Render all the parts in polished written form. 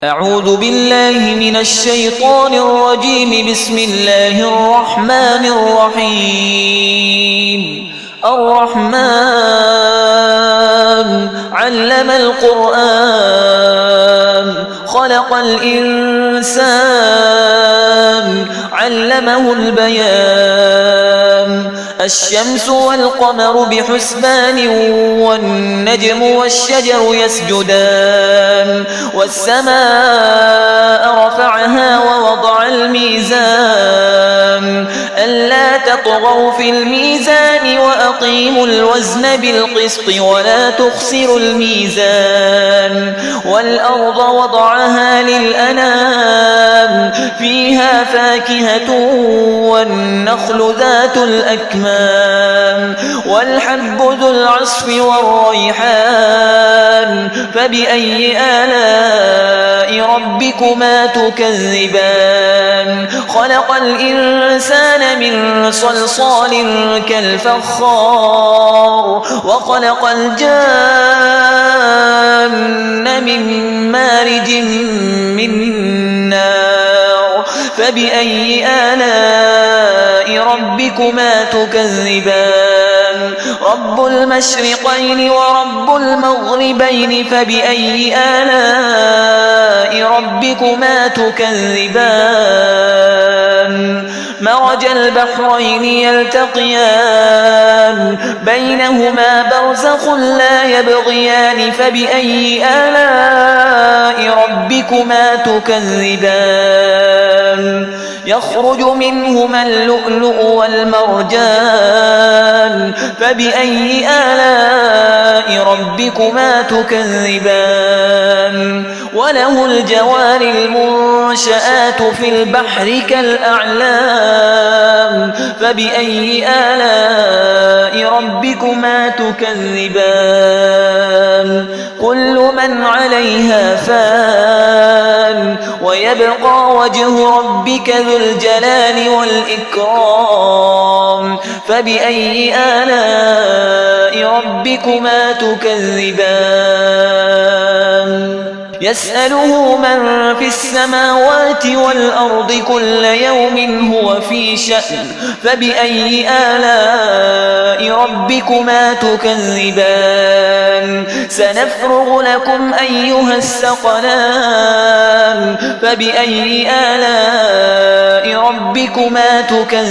أعوذ بالله من الشيطان الرجيم. بسم الله الرحمن الرحيم. الرحمن علم القرآن خلق الإنسان علمه البيان. الشمس والقمر بحسبان والنجم والشجر يسجدان. والسماء رفعها ووضع الميزان ألا تطغوا في الميزان وأقيموا الوزن بالقسط ولا تخسروا الميزان. والأرض وضعها للأنام فيها فاكهة والنخل ذات الأكمام والحب ذو العصف والريحان. فبأي آلاء ربكما تكذبان؟ خلق الإنسان من صلصال كالفخار وخلق الجان من مارج من نار. فبأي آلاء ربكما تكذبان؟ رب المشرقين ورب المغربين. فبأي آلاء ربكما تكذبان؟ مرج البحرين يلتقيان بينهما برزخ لا يبغيان. فبأي آلاء ربكما تكذبان؟ يخرج منهما اللؤلؤ والمرجان. فبأي آلاء ربكما تكذبان؟ وله الجوار المنشآت في البحر كالأعلام. فبأي آلاء ربكما تكذبان؟ كل من عليها فان ويبقى وجه ربك ذو الجلال والإكرام. فبأي آلاء ربكما تكذبان؟ يسأله من في السماوات والأرض كل يوم هو في شأن. فبأي آلاء ربكما تكذبان؟ سنفرغ لكم أيها الثقلان. فبأي آلاء ربكما تكذبان؟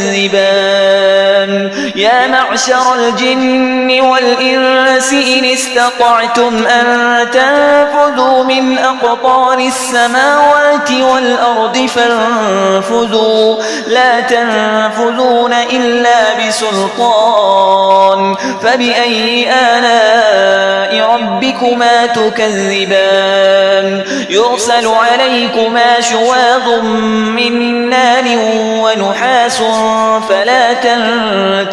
يا معشر الجن والإنس إن استطعتم أن تنفذوا من أقطار السماوات والأرض فانفذوا لا تنفذون إلا بسلطان. فبأي آلاء ربكما تكذبان؟ يرسل عليكما شواظ من نار ونحاس فلا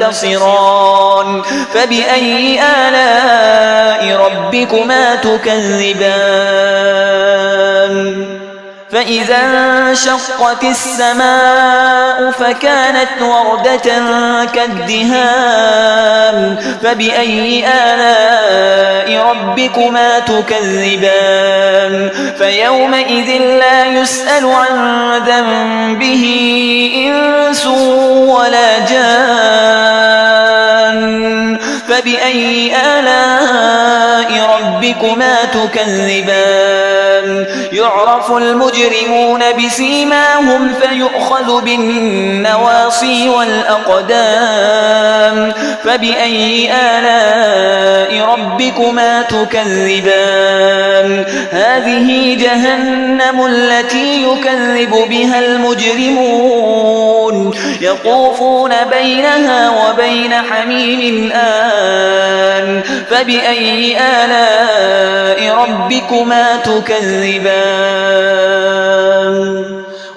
تنتصران. فبأي آلاء ربكما تكذبان؟ فإذا انشقت السماء فكانت وردة كالدهان. فبأي آلاء ربكما تكذبان؟ فيومئذ لا يسأل عن ذنبه إنس ولا جان. فبأي آلاء ربكما تكذبان؟ يعرف المجرمون بسيماهم فيؤخذ بالنواصي والأقدام. فبأي آلاء ربكما تكذبان؟ هذه جهنم التي يكذب بها المجرمون يطوفون بينها وبين حميم آن. فبأي آلاء ربكما تكذبان؟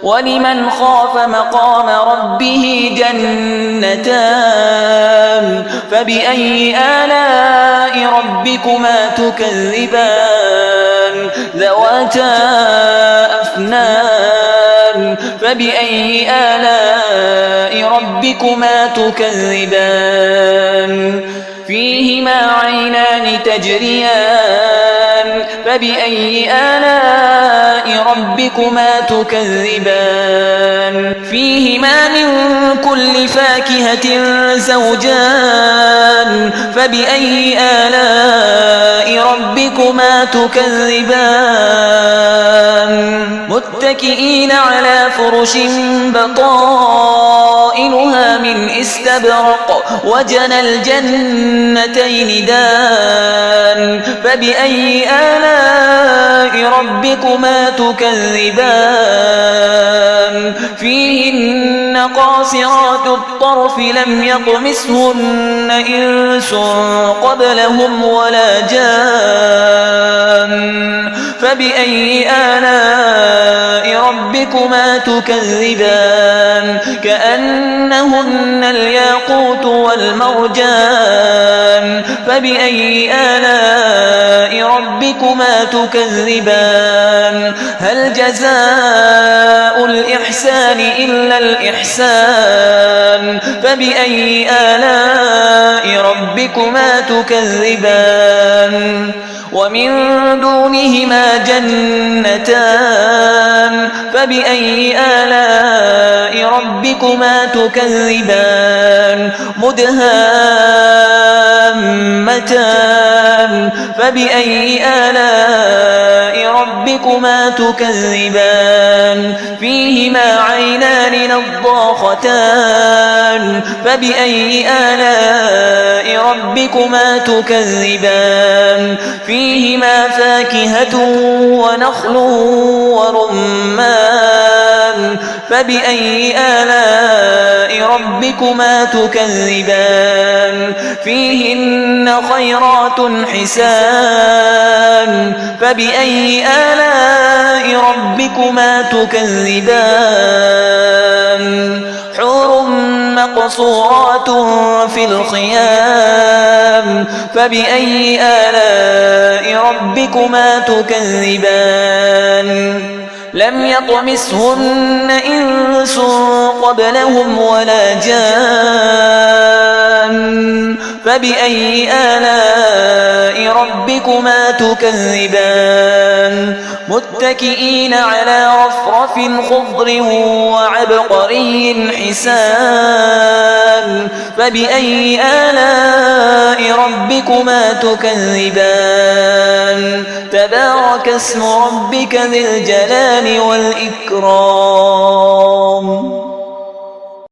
ولمن خاف مقام ربه جنتان. فبأي آلاء ربكما تكذبان؟ ذواتا أفنان. فبأي آلاء ربكما تكذبان؟ فيهما عينان تجريان. فبأي آلاء ربكما تكذبان فيهما من كل فاكهة زوجان فبأي آلاء ربكما تكذبان متكئين على فرش بطائنها من استبرق وجنى الجنتين دان فبأي آلاء ربكما تكذبان فيهن قاصرات الطرف لم يطمثهن إنس قبلهم ولا جان فبأي آلاء ربكما تكذبان كأنهن الياقوت والمرجان فبأي آلاء ربكما تكذبان هل جزاء الإحسان إلا الإحسان فبأي آلاء ربكما تكذبان ومن دونهما جنتان فبأي آلاء ربكما تكذبان مدهامتان فبأي آلاء ربكما تكذبان فيهما عينان نضاختان فبأي آلاء ربكما تكذبان فيهما فاكهة ونخل ورمان فبأي آلاء ربكما تكذبان فيهن خيرات حسان فبأي آلاء ربكما تكذبان حور مقصورات في الخيام فبأي آلاء ربكما تكذبان لم يطمثهن إنس قبلهم ولا جان فبأي آلاء ربكما تكذبان متكئين على رفرف خضر وعبقري حسان فبأي آلاء ربكما تكذبان تبارك اسم ربك ذي الجلال والإكرام